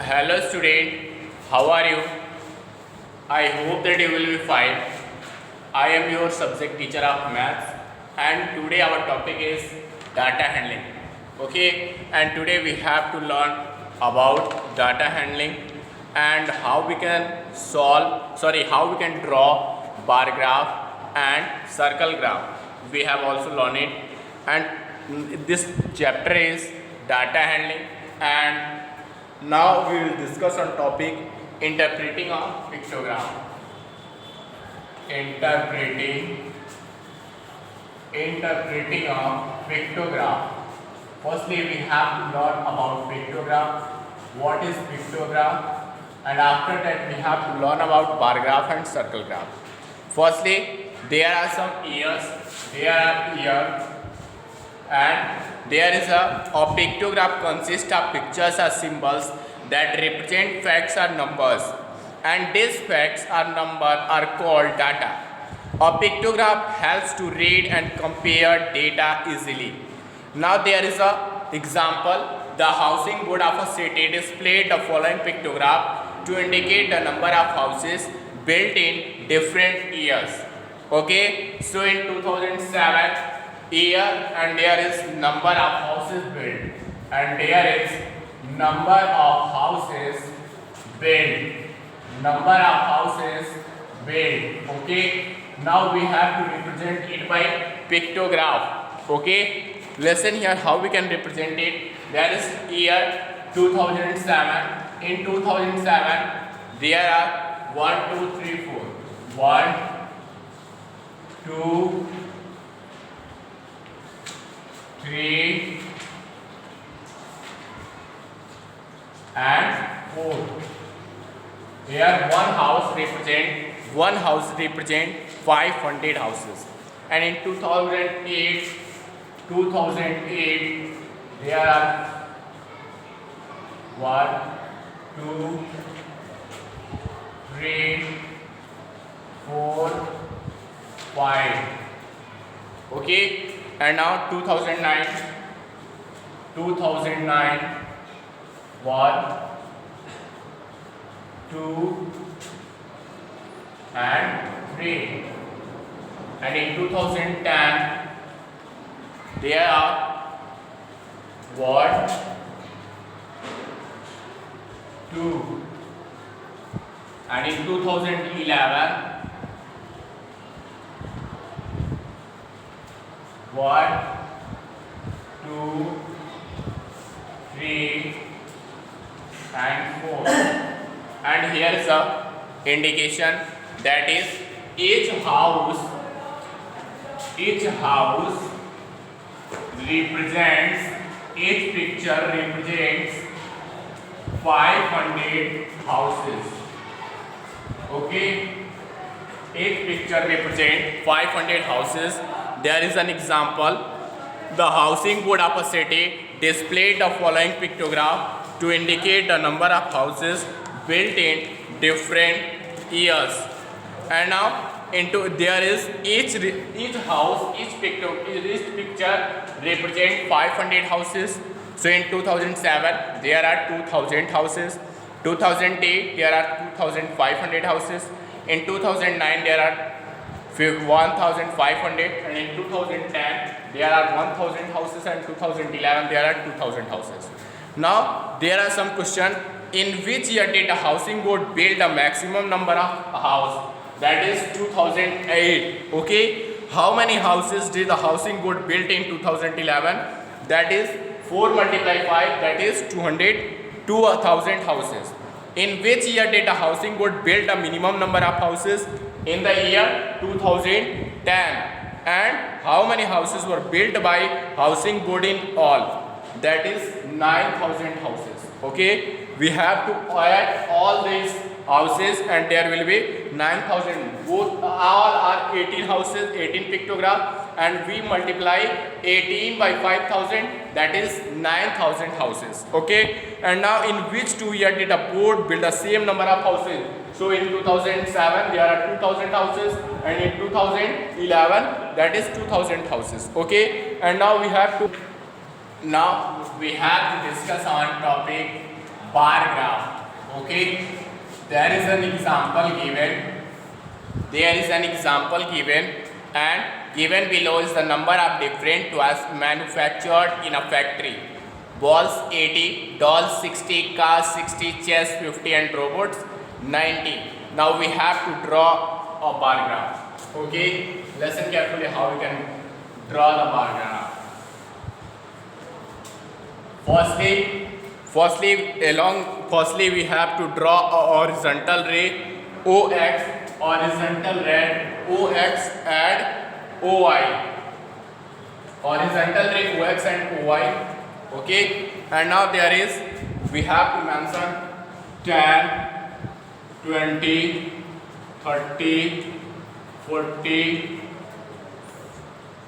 Hello student, how are you? I hope that you will be fine. I am your subject teacher of maths and today our topic is data handling. Okay, and today we have to learn about data handling and how we can how we can draw bar graph and circle graph. We have also learned it, and this chapter is data handling, and now we will discuss on topic interpreting a pictogram. Interpreting a pictogram. Firstly, we have to learn about pictogram. What is pictogram? And after that, we have to learn about bar graph and circle graph. Firstly, there are some ears. There are ears, and there is a pictograph consists of pictures or symbols that represent facts or numbers, and these facts or numbers are called data. A pictograph helps to read and compare data easily. Now there is a example. The housing board of a city displayed the following pictograph to indicate the number of houses built in different years. Okay, so in 2007 year, and there is number of houses built, and there is number of houses built. Okay, now we have to represent it by pictograph. Okay, listen here how we can represent it. There is year 2007. In 2007 there are 1 2 3 4 1 2 3 and 4. Here one house represent 500 houses, and in 2008 there are 1 2 3 4 5. Okay, and now 2009 1 2 and 3, and in 2010 there are 1 2, and in 2011 1 2 3 and 4. And here is a indication, that is each house each picture represents 500 houses. Okay, each picture represents 500 houses. There is an example. The housing board of a city displayed the following pictograph to indicate the number of houses built in different years. And now there is each picture represent 500 houses. So in 2007 there are 2000 houses. 2008 there are 2500 houses. In 2009 there are 1500, and in 2010 there are 1000 houses, and 2011 there are 2000 houses. Now there are some questions. In which year did the housing board build the maximum number of house? That is 2008. Okay, how many houses did the housing board built in 2011? That is 4 multiply 5, that is 2000 houses. In which year did the housing board build the minimum number of houses? In the year 2010. And how many houses were built by housing board in all? That is 9000 houses. Okay, we have to add all these houses and there will be 9000. Both all are 18 houses, 18 pictograph, and we multiply 18 by 5000, that is 9000 houses. Okay, and now in which 2 years did the board build the same number of houses? So in 2007 there are 2000 houses, and in 2011 that is 2000 houses. Okay, and now we have to discuss on topic bar graph. Okay, there is an example given and given below is the number of different toys manufactured in a factory. Balls 80, dolls 60, cars 60, chairs 50 and robots 90. Now we have to draw a bar graph. Okay, listen carefully how we can draw the bar graph. Firstly we have to draw a horizontal ray OX, horizontal ray OX and OY. Horizontal ray OX and OY. Okay, and now we have to mention 10, 20, 30, 40,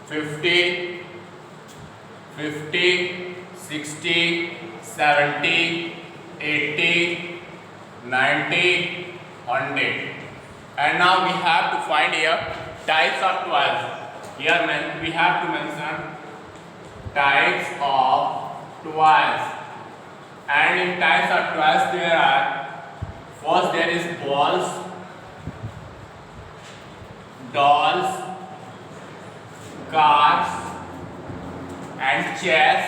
50, 60, 70, 80, 90, 100. And now we have to find here types of toys. Here we have to mention types of toys. And in types of toys there is balls, dolls, cars and chairs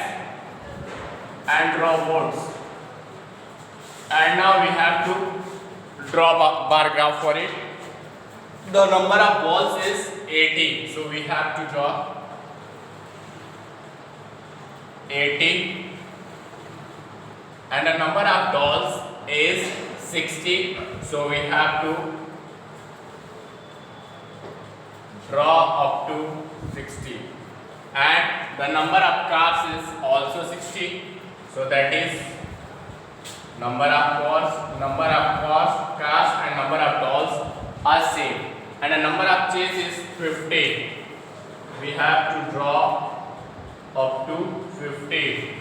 and robots. And now we have to draw a bar graph for it. The number of balls is 80, so we have to draw 80, and the number of dolls is 60, so we have to draw up to 60, and the number of cars is also 60, so that is number of cars and number of dolls are same, and the number of chairs is 50. We have to draw up to 50.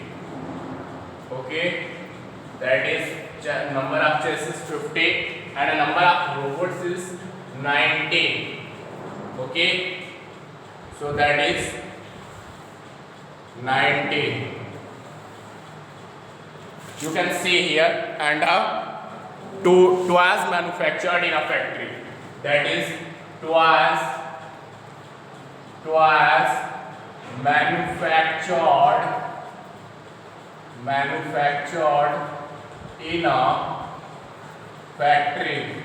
Okay, that is number of chairs is 50 and the number of robots is 90. Okay, so that is 90. You can see here, and toys manufactured in a factory. That is toys manufactured in a factory.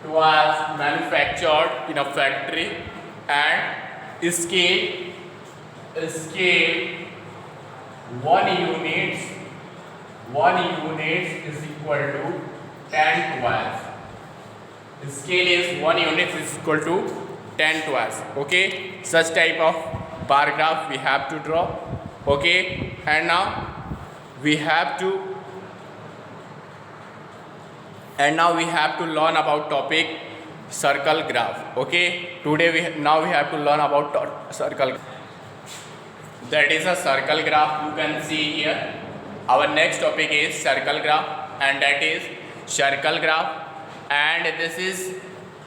Toys manufactured in a factory, and scale 1 unit is equal to 10 toys. Scale is 1 unit is equal to 10 toys. Okay, such type of bar graph we have to draw. Okay, and now we have to learn about topic circle graph. Okay, today we have to learn about circle. That is a circle graph. You can see here. Our next topic is circle graph, and that is circle graph. And this is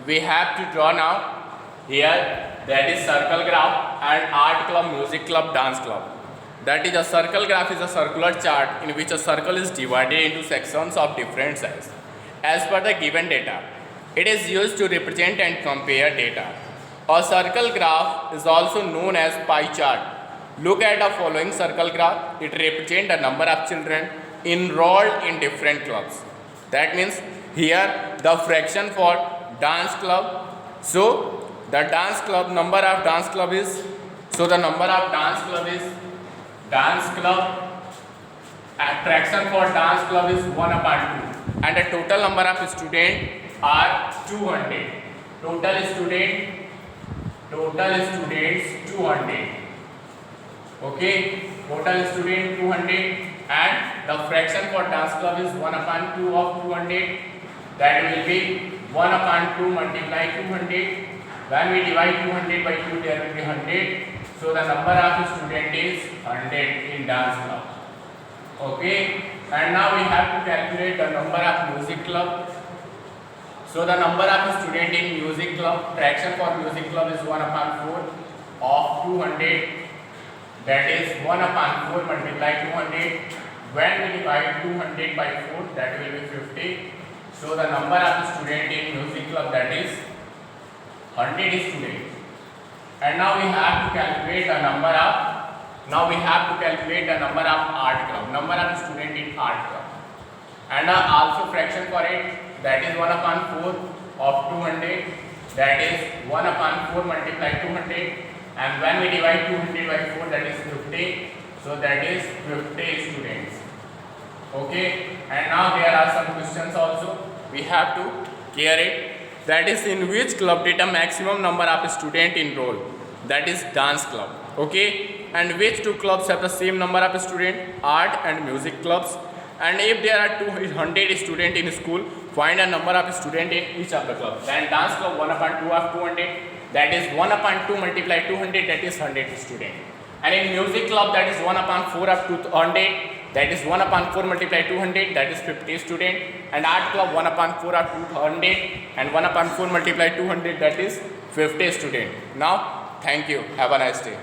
we have to draw now here. That is circle graph and art club, music club, dance club. That is a circle graph is a circular chart in which a circle is divided into sections of different size as per the given data. It is used to represent and compare data. A circle graph is also known as pie chart. Look at the following circle graph. It represents the number of children enrolled in different clubs. That means here the fraction for dance club. So the dance club number of dance club is fraction for dance club is 1/2, and the total number of students are 200. Total students 200. Okay, total student 200, and the fraction for dance club is 1/2 of 200. That will be 1/2 multiply 200. When we divide 200 by 2, there will be 100. So the number of student is 100 in dance club. Okay, and now we have to calculate the number of music club. So the number of student in music club, fraction for music club is 1/4 of 200. That is 1/4 multiply 200 when we divide 200 by 4, that will be 50. So the number of student in music club, that is 100 students. And now we have to calculate the number of art club, number of student in art club. And also fraction for it, that is 1 upon 4 of 200, that is 1 upon 4 multiplied 200, and when we divide 200 by 4, that is 50, so that is 50 students. Okay, and now there are some questions also, we have to clear it. That is, in which club did a maximum number of students enroll? That is dance club. Okay, and which two clubs have the same number of students? Art and music clubs. And if there are 200 students in school, find a number of students in each of the clubs. Then dance club 1 upon 2 of 200, that is 1 upon 2 multiplied 200, that is 100 students. And in music club, that is 1 upon 4 of 200, that is 1 upon 4 multiplied 200, that is 50 students. And art club 1 upon 4 of 200 and 1 upon 4 multiplied 200, that is 50 students. Now, thank you. Have a nice day.